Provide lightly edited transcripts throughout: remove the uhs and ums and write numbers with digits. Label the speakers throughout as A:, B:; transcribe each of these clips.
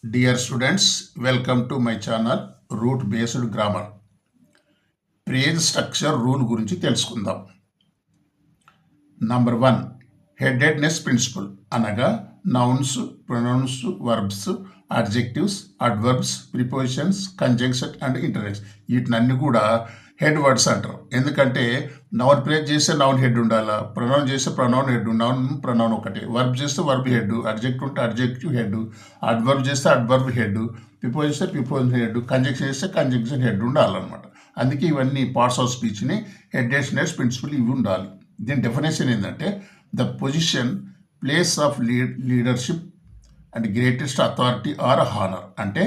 A: Dear students, welcome to my channel Root Based Grammar. Phrase structure rule గురించి తెలుసుకుందాం. Number 1, headedness principle అనగా nouns, pronouns, verbs, adjectives, adverbs, prepositions, conjunction and interjection వీటినన్నీ కూడా head words అంటారు. ఎందుకంటే noun phrase చేస్తే noun head ఉండాలా, pronoun చేస్తే ప్రొనౌన్ హెడ్, నౌన్ ప్రొనౌన్ ఒకటే, వర్బ్ చేస్తే వర్బ్ హెడ్, అడ్జెక్టివ్ ఉంటే అడ్జెక్టివ్ హెడ్, అడ్వర్బ్ చేస్తే అడ్వర్బ్ హెడ్, ప్రిపోజిషన్ చేస్తే ప్రిపోజిషన్ హెడ్, కంజంక్షన్ చేస్తే కంజంక్షన్ హెడ్ ఉండాలన్నమాట. అందుకే ఇవన్నీ పార్ట్స్ ఆఫ్ స్పీచ్ని హెడెడ్నెస్ ప్రిన్సిపల్ ఇవి ఉండాలి. దీని డెఫినేషన్ ఏంటంటే the position, place of leadership and greatest authority or honour. అంటే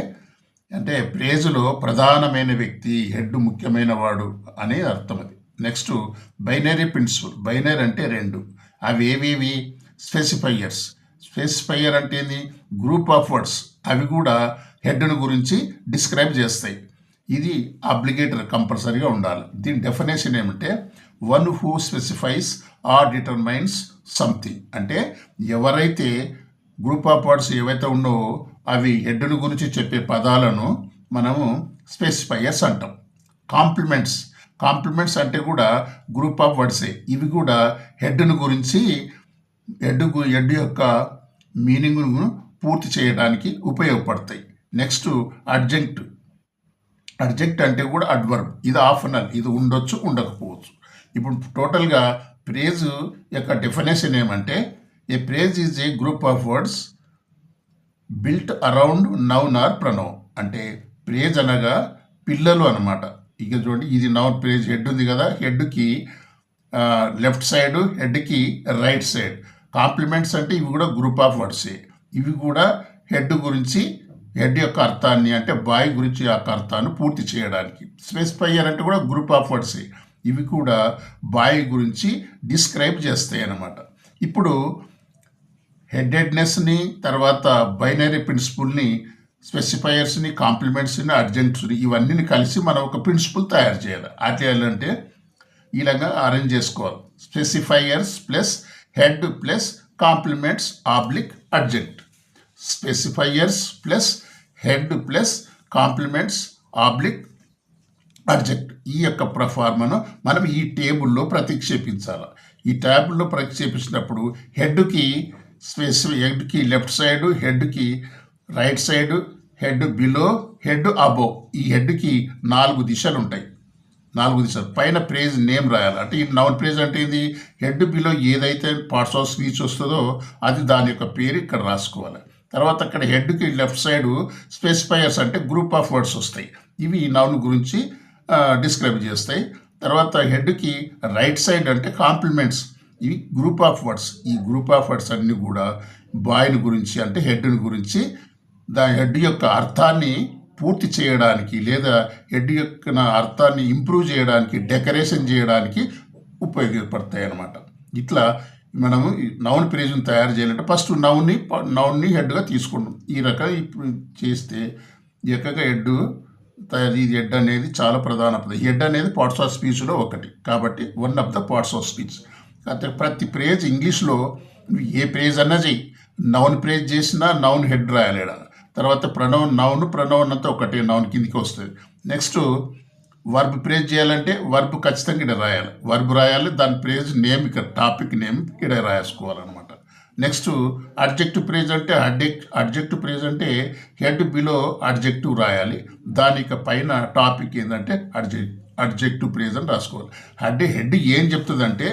A: ప్రేజులో ప్రధానమైన వ్యక్తి, హెడ్ ముఖ్యమైన వాడు అనే అర్థం అది. Next binary principal. బైనరీ అంటే రెండు. అవి ఏవేవి? స్పెసిఫైయర్ అంటే ఏంది? Group of words. అవి కూడా హెడ్ను గురించి డిస్క్రైబ్ చేస్తాయి. ఇది అబ్లిగేటరీ కంపల్సరీగా ఉండాలి. దీని డెఫినేషన్ ఏమంటే one who specifies or determines something. అంటే ఎవరైతే గ్రూప్ ఆఫ్ వర్డ్స్ ఏవైతే ఉన్నావో అవి హెడ్ను గురించి చెప్పే పదాలను మనము స్పెసిఫైయర్స్ అంటాం. కాంప్లిమెంట్స్ అంటే కూడా గ్రూప్ ఆఫ్ వర్డ్సే. ఇవి కూడా హెడ్ను గురించి హెడ్ యొక్క మీనింగ్ను పూర్తి చేయడానికి ఉపయోగపడతాయి. నెక్స్ట్ అడ్జెక్ట్ అంటే కూడా అడ్వర్బ్. ఇది ఆప్షనల్, ఇది ఉండొచ్చు ఉండకపోవచ్చు. ఇప్పుడు టోటల్గా ప్రేజ్ యొక్క డెఫినేషన్ ఏమంటే a phrase is a group of words built around noun or pronoun. అంటే ప్రేజ్ అనగా పిల్లలు అనమాట. ఇక చూడండి, ఇది నౌన్ ప్రేజ్. హెడ్ ఉంది కదా, హెడ్కి లెఫ్ట్ సైడ్, హెడ్కి రైట్ సైడ్. కాంప్లిమెంట్స్ అంటే ఇవి కూడా గ్రూప్ ఆఫ్ వర్డ్సే. ఇవి కూడా హెడ్ గురించి, హెడ్ యొక్క అర్థాన్ని అంటే బాయ్ గురించి యొక్క అర్థాన్ని పూర్తి చేయడానికి. స్పెసిఫైయర్ అంటే కూడా గ్రూప్ ఆఫ్ వర్డ్సే. ఇవి కూడా బాయ్ గురించి డిస్క్రైబ్ చేస్తాయి అన్నమాట. ఇప్పుడు హెడెడ్నెస్ని, తర్వాత బైనరీ ప్రిన్సిపల్ని, స్పెసిఫైయర్స్ని, కాంప్లిమెంట్స్ని, అడ్జెక్ట్స్ని ఇవన్నీ కలిసి మనం ఒక ప్రిన్సిపల్ తయారు చేయాలి. అది చేయాలంటే ఇలాగా అరేంజ్ చేసుకోవాలి. Specifiers plus head plus complements oblique adjunct. Specifiers plus head plus complements oblique adjunct. ఈ యొక్క ప్రఫార్మను మనం ఈ టేబుల్లో ప్రతిక్షేపించాలి. ఈ టేబుల్లో ప్రతిక్షేపించినప్పుడు హెడ్కి లెఫ్ట్ సైడ్, హెడ్కి right side, head below, head above. ఈ హెడ్కి 4 దిశలు ఉంటాయి. 4 దిశలు పైన ప్రేజ్ నేమ్ రాయాలి. అంటే ఈ నౌన్ ప్రేజ్ అంటే ఇది హెడ్ బిలో ఏదైతే పార్ట్స్ ఆఫ్ స్పీచ్ వస్తుందో అది దాని యొక్క పేరు ఇక్కడ రాసుకోవాలి. తర్వాత అక్కడ హెడ్కి లెఫ్ట్ సైడ్ స్పెసిఫైయర్స్ అంటే గ్రూప్ ఆఫ్ వర్డ్స్ వస్తాయి. ఇవి నౌన్ గురించి డిస్క్రైబ్ చేస్తాయి. తర్వాత హెడ్కి రైట్ సైడ్ అంటే కాంప్లిమెంట్స్. ఇవి గ్రూప్ ఆఫ్ వర్డ్స్. ఈ గ్రూప్ ఆఫ్ వర్డ్స్ అన్నీ కూడా బాయ్ని గురించి అంటే హెడ్ని గురించి, హెడ్ యొక్క అర్థాన్ని పూర్తి చేయడానికి లేదా హెడ్ యొక్క అర్థాన్ని ఇంప్రూవ్ చేయడానికి, డెకరేషన్ చేయడానికి ఉపయోగపడతాయి అన్నమాట. ఇట్లా మనము నౌన్ ప్రేజ్ని తయారు చేయాలంటే ఫస్ట్ నౌన్ని హెడ్గా తీసుకుంటాం. ఈ రకంగా ఇప్పుడు చేస్తే ఈ రకంగా హెడ్ అనేది చాలా ప్రధాన పదం. హెడ్ అనేది పార్ట్స్ ఆఫ్ స్పీచ్లో ఒకటి, కాబట్టి one of the parts of speech. అయితే ప్రతి ప్రేజ్ ఇంగ్లీష్లో ఏ ప్రేజ్ అన్నా చెయ్యి, నౌన్ ప్రేజ్ చేసినా నౌన్ హెడ్ రాయాలి. తర్వాత ప్రొనౌన్ అంతా ఒకటే, నౌన్ కిందికి వస్తుంది. నెక్స్ట్ వర్బ్ ప్రేజ్ చేయాలంటే వర్బ్ ఖచ్చితంగా ఇక్కడ రాయాలి. వర్బ్ రాయాలి, దాని ప్రేజ్ నేమ్ ఇక్కడ టాపిక్ నేమ్ ఇక్కడ రాసుకోవాలన్నమాట. నెక్స్ట్ అడ్జెక్టివ్ ప్రేజ్ అంటే హెడ్ బిలో అడ్జెక్టివ్ రాయాలి. దానికి పైన టాపిక్ ఏంటంటే అడ్జెక్టివ్ ప్రేజ్ అని రాసుకోవాలి. హెడ్ ఏం చెప్తుందంటే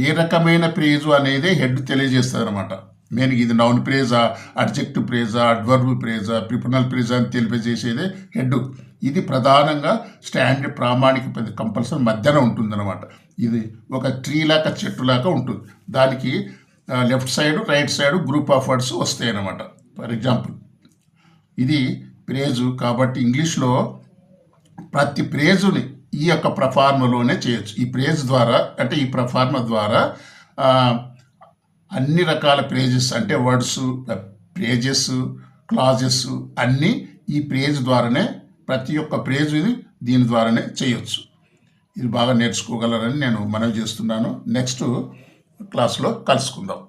A: ఏ రకమైన ప్రేజు అనేది హెడ్ తెలియజేస్తుంది అనమాట. నేను ఇది నౌన్ ప్రేజా, అడ్జెక్టివ్ ప్రేజా, అడ్వర్బ్ ప్రేజా, ప్రిపోజిషనల్ ప్రేజా అని తెలియజేసేదే హెడ్. ఇది ప్రధానంగా స్టాండర్డ్ ప్రామాణిక కంపల్సరీ మధ్యన ఉంటుందన్నమాట. ఇది ఒక ట్రీలాగా, చెట్టులాగా ఉంటుంది. దానికి left side, right side group of words వస్తాయి అన్నమాట. ఫర్ ఎగ్జాంపుల్ ఇది ప్రేజు కాబట్టి ఇంగ్లీష్లో ప్రతి ప్రేజుని ఈ యొక్క ప్రఫార్మలోనే చేయొచ్చు. ఈ ప్రేజ్ ద్వారా అంటే ఈ ప్రఫార్మ ద్వారా అన్ని రకాల ప్రేజెస్ అంటే వర్డ్స్, ప్రేజెస్, క్లాజెస్ అన్నీ ఈ ప్రేజ్ ద్వారానే, ప్రతి ఒక్క ప్రేజ్ని దీని ద్వారానే చేయొచ్చు. ఇది బాగా నేర్చుకోగలరని నేను మనవి చేస్తున్నాను. నెక్స్ట్ క్లాస్లో కలుసుకుందాం.